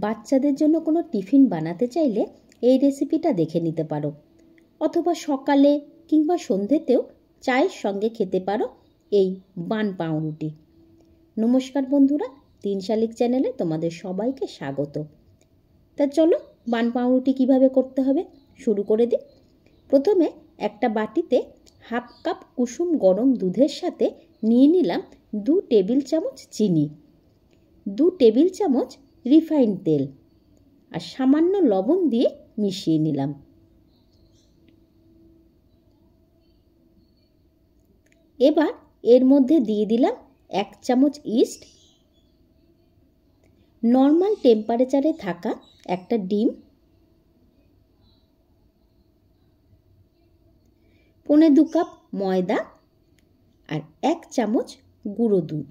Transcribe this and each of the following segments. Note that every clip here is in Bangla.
বাচ্চাদের জন্য কোনো টিফিন বানাতে চাইলে এই রেসিপিটা দেখে নিতে পারো, অথবা সকালে কিংবা সন্ধ্যেতেও চায়ের সঙ্গে খেতে পারো এই বান পাউরুটি। নমস্কার বন্ধুরা, 3 শালিক চ্যানেলে তোমাদের সবাইকে স্বাগত। তা চলো বান পাউরুটি কীভাবে করতে হবে শুরু করে দিই। প্রথমে একটা বাটিতে হাফ কাপ কুসুম গরম দুধের সাথে নিয়ে নিলাম 2 টেবিল চামচ চিনি, 2 টেবিল চামচ রিফাইন্ড তেল আর সামান্য লবণ দিয়ে মিশিয়ে নিলাম। এবার এর মধ্যে দিয়ে দিলাম 1 চামচ ইস্ট, নর্মাল টেম্পারেচারে থাকা একটা ডিম, 1.25 কাপ ময়দা আর 1 চামচ গুঁড়ো দুধ।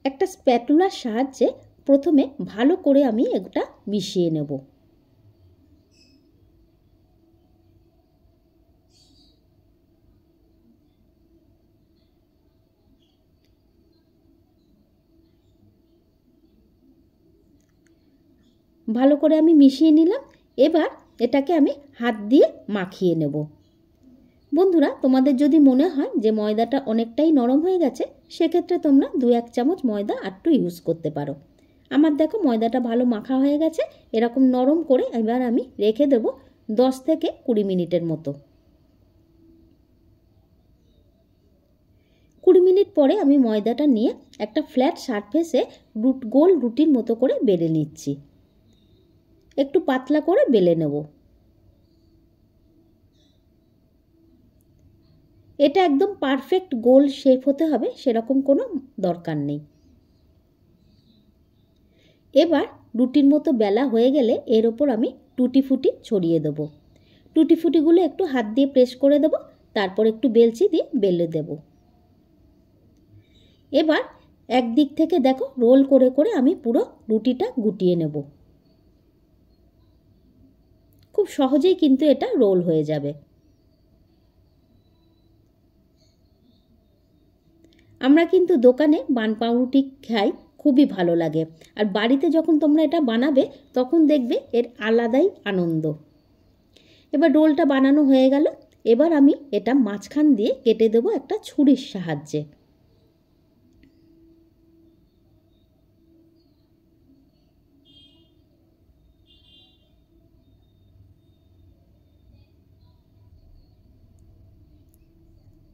একটা স্প্যাটুলার সাহায্যে প্রথমে ভালো করে আমি এটা মিশিয়ে নেব। ভালো করে আমি মিশিয়ে নিলাম। এবার এটাকে আমি হাত দিয়ে মাখিয়ে নেব। বন্ধুরা, তোমাদের যদি মনে হয় যে ময়দাটা অনেকটাই নরম হয়ে গেছে, সেক্ষেত্রে তোমরা 2-1 চামচ ময়দা আরটু ইউজ করতে পারো। আমার দেখো ময়দাটা ভালো মাখা হয়ে গেছে। এরকম নরম করে এবার আমি রেখে দেব 10 থেকে 20 মিনিটের মতো। 20 মিনিট পরে আমি ময়দাটা নিয়ে একটা ফ্ল্যাট সারফেসে গোল রুটির মতো করে বেলে নিচ্ছি। একটু পাতলা করে বেলে নেব। এটা একদম পারফেক্ট গোল শেপ হতে হবে সেরকম কোনো দরকার নেই। এবার রুটির মতো বেলা হয়ে গেলে এর ওপর আমি টুটি ফুটি ছড়িয়ে দেব। টুটি ফুটিগুলো একটু হাত দিয়ে প্রেস করে দেব, তারপর একটু বেলচি দিয়ে বেলে দেব। এবার একদিক থেকে দেখো রোল করে করে আমি পুরো রুটিটা গুটিয়ে নেব। খুব সহজেই কিন্তু এটা রোল হয়ে যাবে। আমরা কিন্তু দোকানে বান পাউরুটি খাই, খুবই ভালো লাগে। আর বাড়িতে যখন তোমরা এটা বানাবে তখন দেখবে এর আলাদাই আনন্দ। এবার রোলটা বানানো হয়ে গেল। এবার আমি এটা মাঝখান দিয়ে কেটে দেব একটা ছুরির সাহায্যে।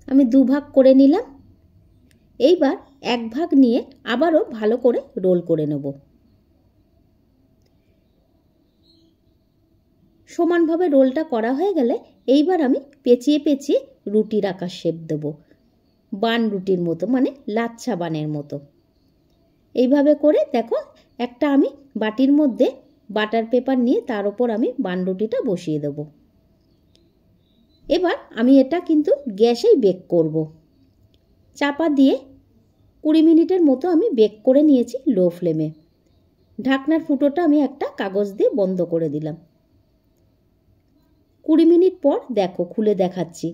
আমি 2 ভাগ করে নিলাম। এইবার 1 ভাগ নিয়ে আবারও ভালো করে রোল করে নেব। সমানভাবে রোলটা করা হয়ে গেলে এইবার আমি পেঁচিয়ে পেঁচিয়ে রুটির আকার শেপ দেব, বান রুটির মতো, মানে লাচ্ছা বানের মতো। এইভাবে করে দেখো একটা আমি বাটির মধ্যে বাটার পেপার নিয়ে তার উপর আমি বান রুটিটা বসিয়ে দেব। এবার আমি এটা কিন্তু গ্যাসেই বেক করব। চাপা দিয়ে 20 মিনিটের মতো আমি বেক করে নিয়েছি লো ফ্লেমে। ঢাকনার ফুটোটা আমি একটা কাগজ দিয়ে বন্ধ করে দিলাম। 20 মিনিট পর দেখো খুলে দেখাচ্ছি।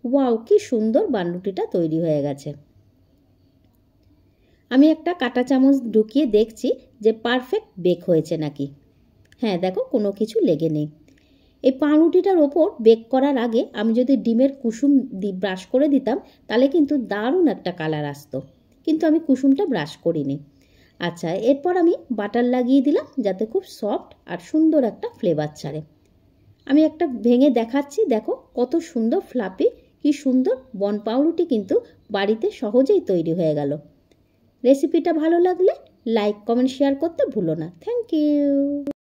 ওয়াও, কি সুন্দর বানরুটিটা তৈরি হয়ে গেছে। আমি একটা কাঁটা চামচ ঢুকিয়ে দেখছি যে পারফেক্ট বেক হয়েছে নাকি। হ্যাঁ দেখো, কোনো কিছু লেগে নেই। এই পাউরুটিটার ওপর বেক করার আগে আমি যদি ডিমের কুসুম ব্রাশ করে দিতাম তাহলে কিন্তু দারুণ একটা কালার আসতো, কিন্তু আমি কুসুমটা ব্রাশ করিনি। আচ্ছা, এরপর আমি বাটার লাগিয়ে দিলাম যাতে খুব সফট আর সুন্দর একটা ফ্লেভার ছাড়ে। আমি একটা ভেঙে দেখাচ্ছি, দেখো কত সুন্দর ফ্লাপি, কি সুন্দর বন পাউরুটি কিন্তু বাড়িতে সহজেই তৈরি হয়ে গেল। রেসিপিটা ভালো লাগলে লাইক, কমেন্ট, শেয়ার করতে ভুলো না। Thank you.